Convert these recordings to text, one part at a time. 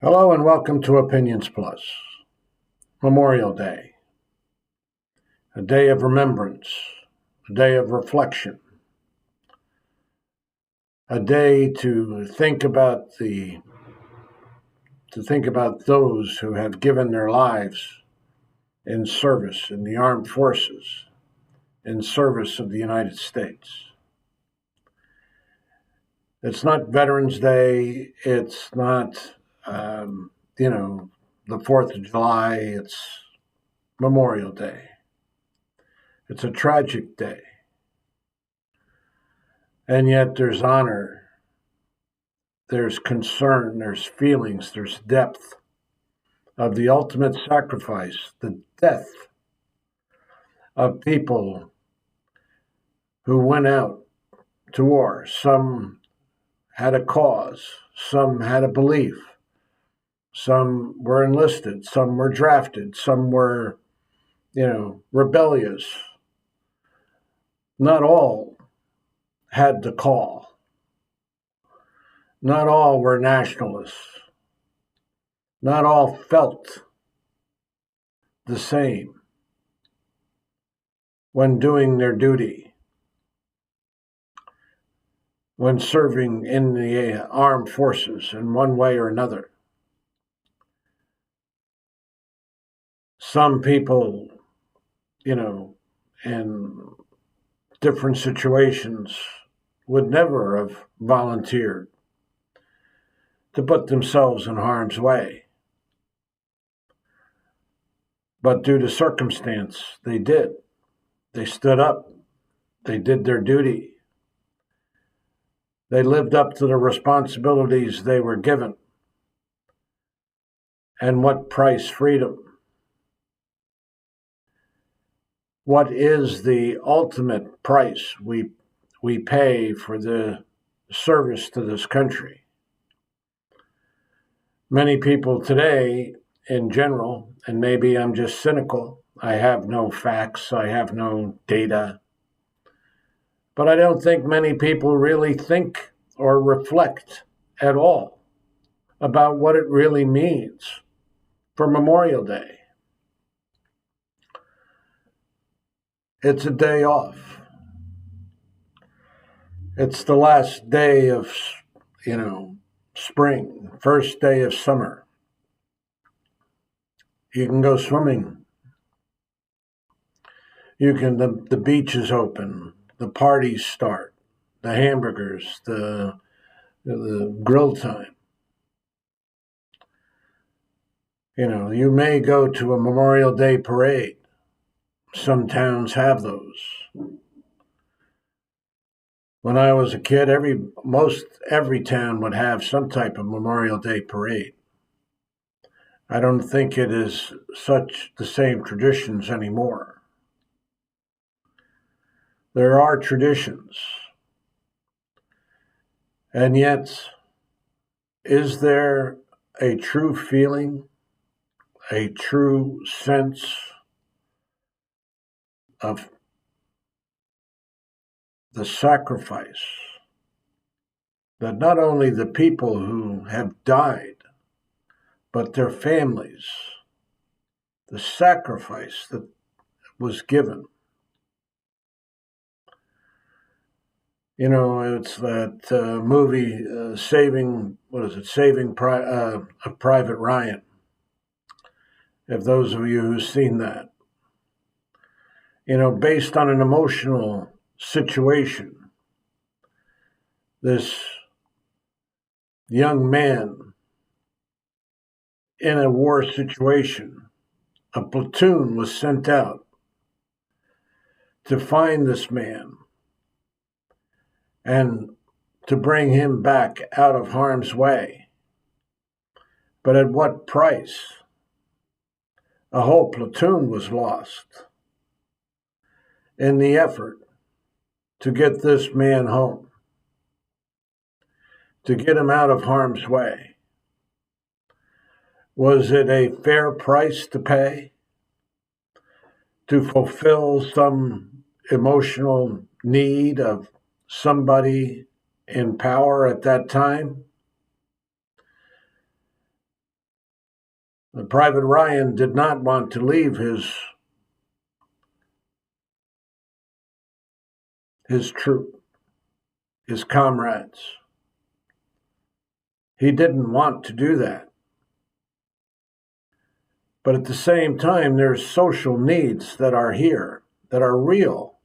Hello and welcome to Opinions Plus. Memorial Day, a day of remembrance, a day of reflection, a day to think about those who have given their lives in service in the armed forces, in service of the United States. It's not Veterans Day. It's not, the 4th of July. It's Memorial Day. It's a tragic day. And yet there's honor, there's concern, there's feelings, there's depth of the ultimate sacrifice, the death of people who went out to war. Some had a cause, some had a belief, some were enlisted, some were drafted, some were, rebellious. Not all had the call. Not all were nationalists. Not all felt the same when doing their duty, when serving in the armed forces in one way or another. Some people, in different situations would never have volunteered to put themselves in harm's way. But due to circumstance, they did. They stood up. They did their duty. They lived up to the responsibilities they were given. And what price freedom? What is the ultimate price we pay for the service to this country? Many people today, in general, and maybe I'm just cynical, I have no facts, I have no data, but I don't think many people really think or reflect at all about what it really means for Memorial Day. It's a day off. It's the last day of, spring, first day of summer. You can go swimming. The beach is open. The parties start. The hamburgers, the grill time. You may go to a Memorial Day parade. Some towns have those. When I was a kid, every town would have some type of Memorial Day parade. I don't think it is such the same traditions anymore. There are traditions. And yet, is there a true feeling, a true sense of the sacrifice that not only the people who have died, but their families, the sacrifice that was given? It's that movie, Saving Private Ryan. If those of you who've seen that, based on an emotional situation, this young man in a war situation, a platoon was sent out to find this man and to bring him back out of harm's way. But at what price? A whole platoon was lost in the effort to get this man home, to get him out of harm's way. Was it a fair price to pay to fulfill some emotional need of somebody in power at that time? Private Ryan did not want to leave his troop, his comrades. He didn't want to do that. But at the same time, there's social needs that are here, that are real.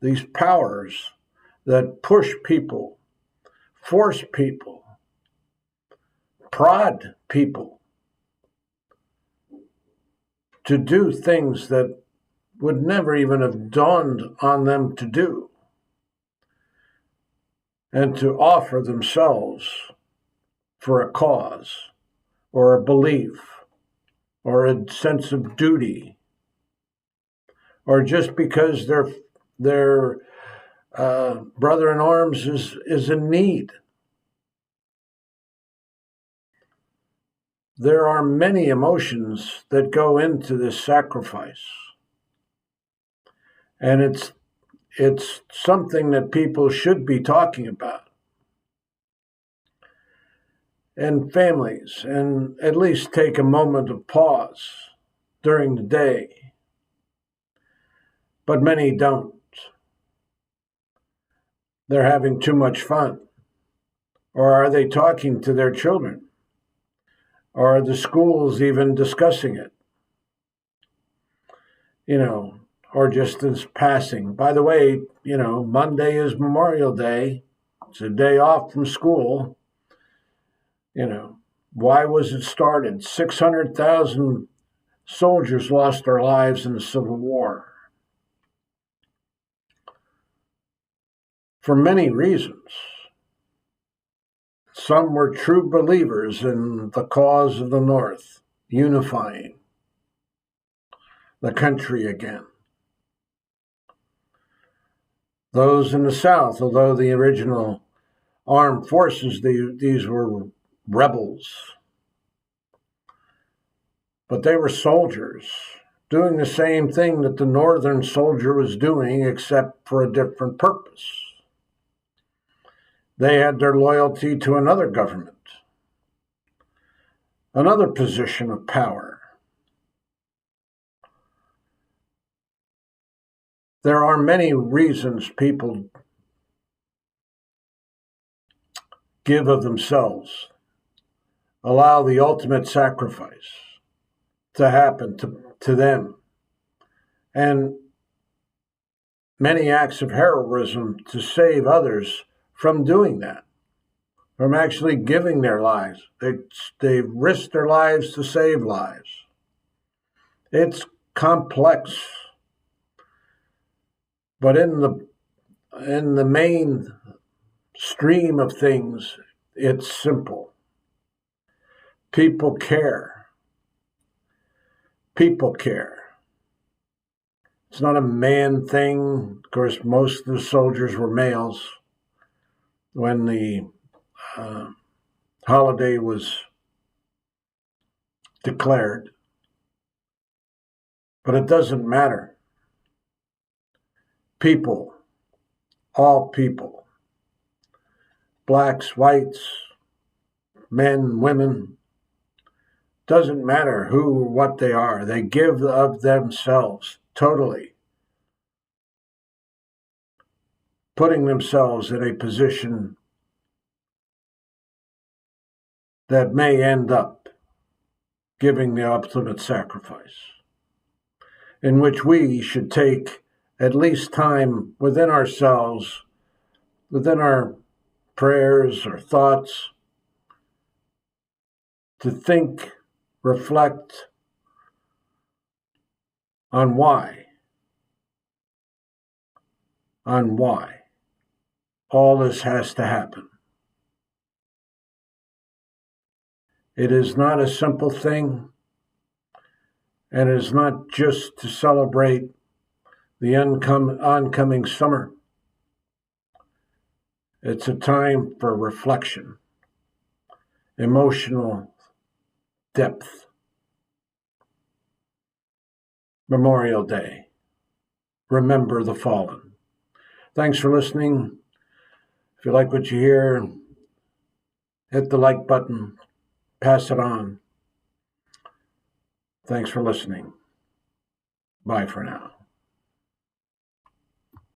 These powers that push people, force people, prod people to do things that would never even have dawned on them to do, and to offer themselves for a cause or a belief or a sense of duty, or just because their brother in arms is in need. There are many emotions that go into this sacrifice, and it's something that people should be talking about, and families, and at least take a moment of pause during the day. But many don't. They're having too much fun. Or are they talking to their children? Or are the schools even discussing it? Or just as passing. By the way, Monday is Memorial Day. It's a day off from school. Why was it started? 600,000 soldiers lost their lives in the Civil War for many reasons. Some were true believers in the cause of the North, unifying the country again. Those in the South, although the original armed forces, these were rebels, but they were soldiers doing the same thing that the Northern soldier was doing, except for a different purpose. They had their loyalty to another government, another position of power. There are many reasons people give of themselves, allow the ultimate sacrifice to happen to them, and many acts of heroism to save others from doing that, from actually giving their lives. They risk their lives to save lives. It's complex, but in the main stream of things, it's simple. People care. People care. It's not a man thing. Of course, most of the soldiers were males when the holiday was declared. But it doesn't matter. People, all people, blacks, whites, men, women, doesn't matter who or what they are. They give of themselves totally, putting themselves in a position that may end up giving the ultimate sacrifice, in which we should take at least time within ourselves, within our prayers or thoughts, to think, reflect on why all this has to happen. It is not a simple thing, and it is not just to celebrate the oncoming summer. It's a time for reflection, emotional depth. Memorial Day. Remember the fallen. Thanks for listening. If you like what you hear, hit the like button, pass it on. Thanks for listening. Bye for now.